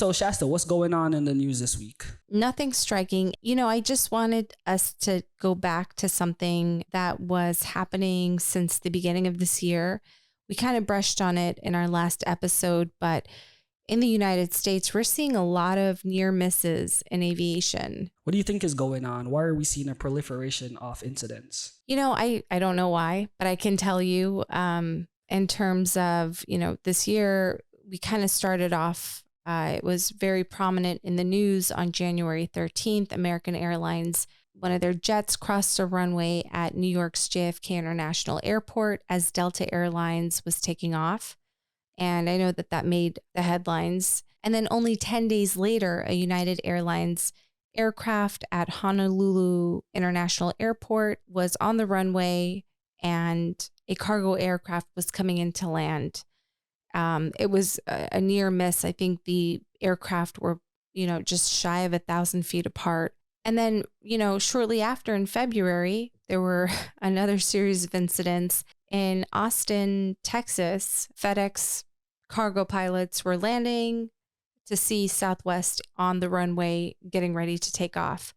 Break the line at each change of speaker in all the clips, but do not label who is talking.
So Shasta, what's going on in the news this week?
Nothing striking. I just wanted us to go back to something that was happening since the beginning of this year. We kind of brushed on it in our last episode, but in the United States, we're seeing a lot of near misses in aviation.
What do you think is going on? Why are we seeing a proliferation of incidents?
I don't know why, but I can tell you in terms of, this year, we kind of started off, it was very prominent in the news on January 13th. American Airlines, one of their jets crossed a runway at New York's JFK International Airport as Delta Airlines was taking off. And I know that made the headlines. And then only 10 days later, a United Airlines aircraft at Honolulu International Airport was on the runway and a cargo aircraft was coming into land. It was a near miss. I think the aircraft were, just shy of 1,000 feet apart. And then, shortly after in February, there were another series of incidents. In Austin, Texas, FedEx cargo pilots were landing to see Southwest on the runway, getting ready to take off.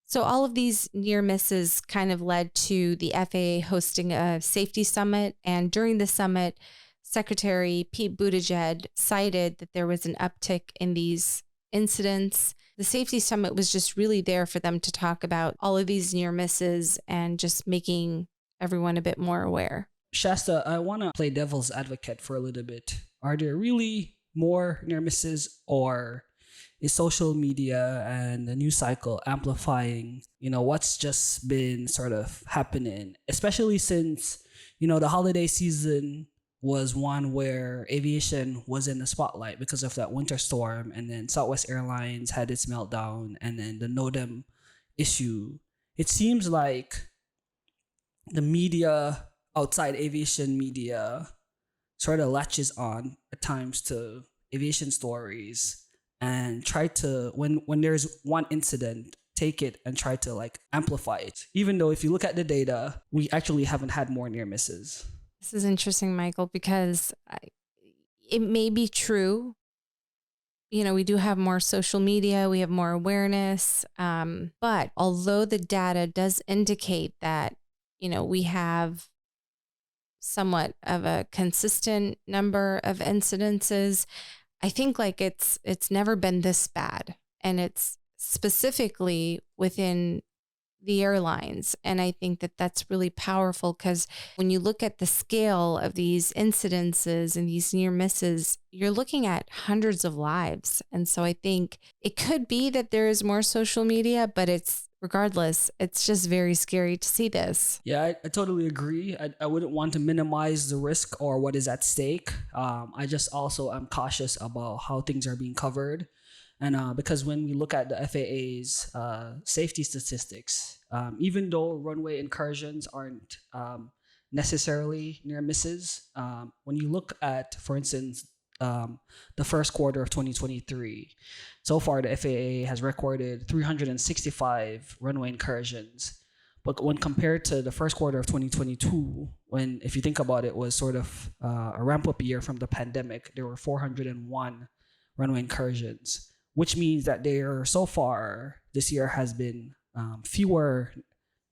So all of these near misses kind of led to the FAA hosting a safety summit. And during the summit, Secretary Pete Buttigieg cited that there was an uptick in these incidents. The safety summit was just really there for them to talk about all of these near misses and just making everyone a bit more aware.
Shasta, I want to play devil's advocate for a little bit. Are there really more near misses, or is social media and the news cycle amplifying, what's just been sort of happening, especially since, the holiday season was one where aviation was in the spotlight because of that winter storm, and then Southwest Airlines had its meltdown, and then the NODEM issue. It seems like the media, outside aviation media, sort of latches on at times to aviation stories and try to, when there's one incident, take it and try to amplify it. Even though if you look at the data, we actually haven't had more near misses.
This is interesting, Michael, because it may be true. We do have more social media, we have more awareness. But although the data does indicate that, we have somewhat of a consistent number of incidences, I think it's never been this bad. And it's specifically within the airlines. And I think that that's really powerful because when you look at the scale of these incidences and these near misses, you're looking at hundreds of lives. And so I think it could be that there is more social media, but regardless, it's just very scary to see this.
Yeah, I totally agree. I wouldn't want to minimize the risk or what is at stake. I just also am cautious about how things are being covered. And because when we look at the FAA's safety statistics, even though runway incursions aren't necessarily near misses, when you look at, for instance, the first quarter of 2023, so far the FAA has recorded 365 runway incursions. But when compared to the first quarter of 2022, when, if you think about it, was sort of a ramp-up year from the pandemic, there were 401 runway incursions, which means that there so far this year has been fewer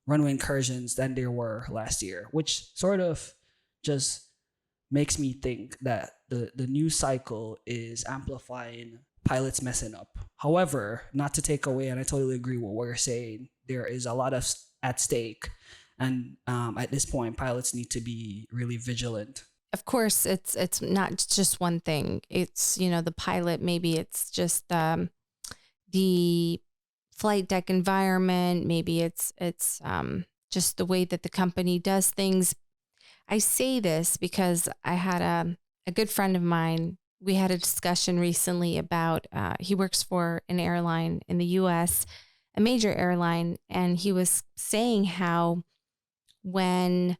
runway incursions than there were last year, which sort of just makes me think that the news cycle is amplifying pilots messing up. However, not to take away, and I totally agree with what you're saying, there is a lot of at stake. And at this point, pilots need to be really vigilant.
Of course, it's not just one thing. It's, the pilot, maybe it's just the flight deck environment. Maybe it's just the way that the company does things. I say this because I had a good friend of mine. We had a discussion recently about, he works for an airline in the US, a major airline. And he was saying how when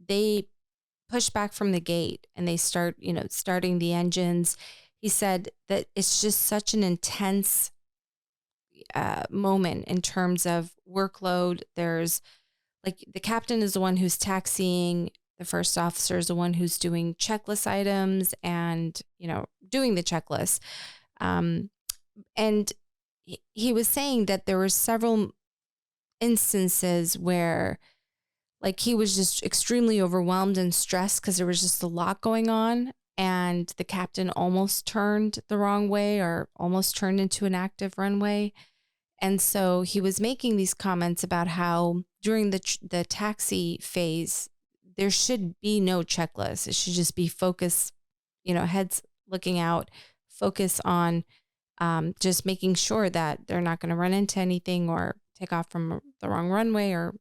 they push back from the gate and they start, starting the engines, he said that it's just such an intense moment in terms of workload. There's the captain is the one who's taxiing, the first officer is the one who's doing checklist items and, doing the checklist. And he was saying that there were several instances where like he was just extremely overwhelmed and stressed because there was just a lot going on, and the captain almost turned the wrong way or almost turned into an active runway. And so he was making these comments about how during the taxi phase, there should be no checklist. It should just be focus, heads looking out, focus on just making sure that they're not going to run into anything or take off from the wrong runway or,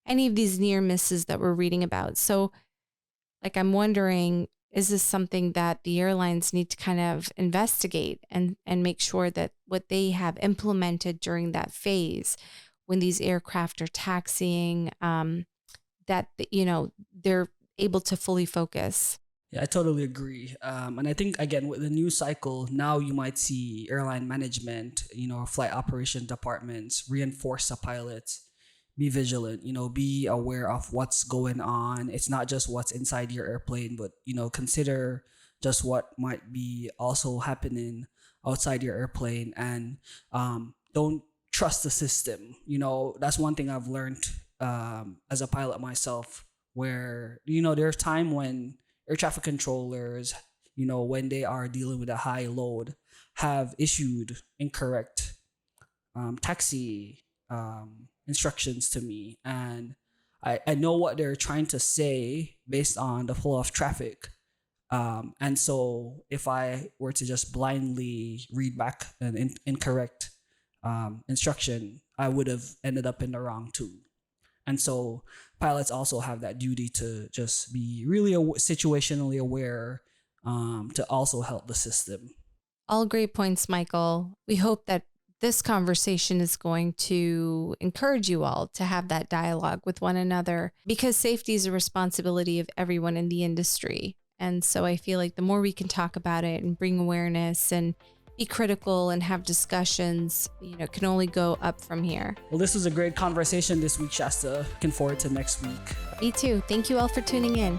any of these near misses that we're reading about. So like, I'm wondering, is this something that the airlines need to kind of investigate and make sure that what they have implemented during that phase when these aircraft are taxiing, that, they're able to fully focus?
Yeah, I totally agree. And I think, again, with the new cycle, now you might see airline management, flight operation departments reinforce the pilots, be vigilant, be aware of what's going on. It's not just what's inside your airplane, but, consider just what might be also happening outside your airplane. And don't trust the system. That's one thing I've learned as a pilot myself, where, there's time when air traffic controllers, when they are dealing with a high load, have issued incorrect taxi instructions to me. And I know what they're trying to say based on the flow of traffic. And so if I were to just blindly read back an incorrect instruction, I would have ended up in the wrong too. And so pilots also have that duty to just be really situationally aware, to also help the system.
All great points, Michael. We hope that this conversation is going to encourage you all to have that dialogue with one another, because safety is a responsibility of everyone in the industry. And so I feel like the more we can talk about it and bring awareness and be critical and have discussions, can only go up from here.
Well, this was a great conversation this week, Shasta. Looking forward to next week.
Me too. Thank you all for tuning in.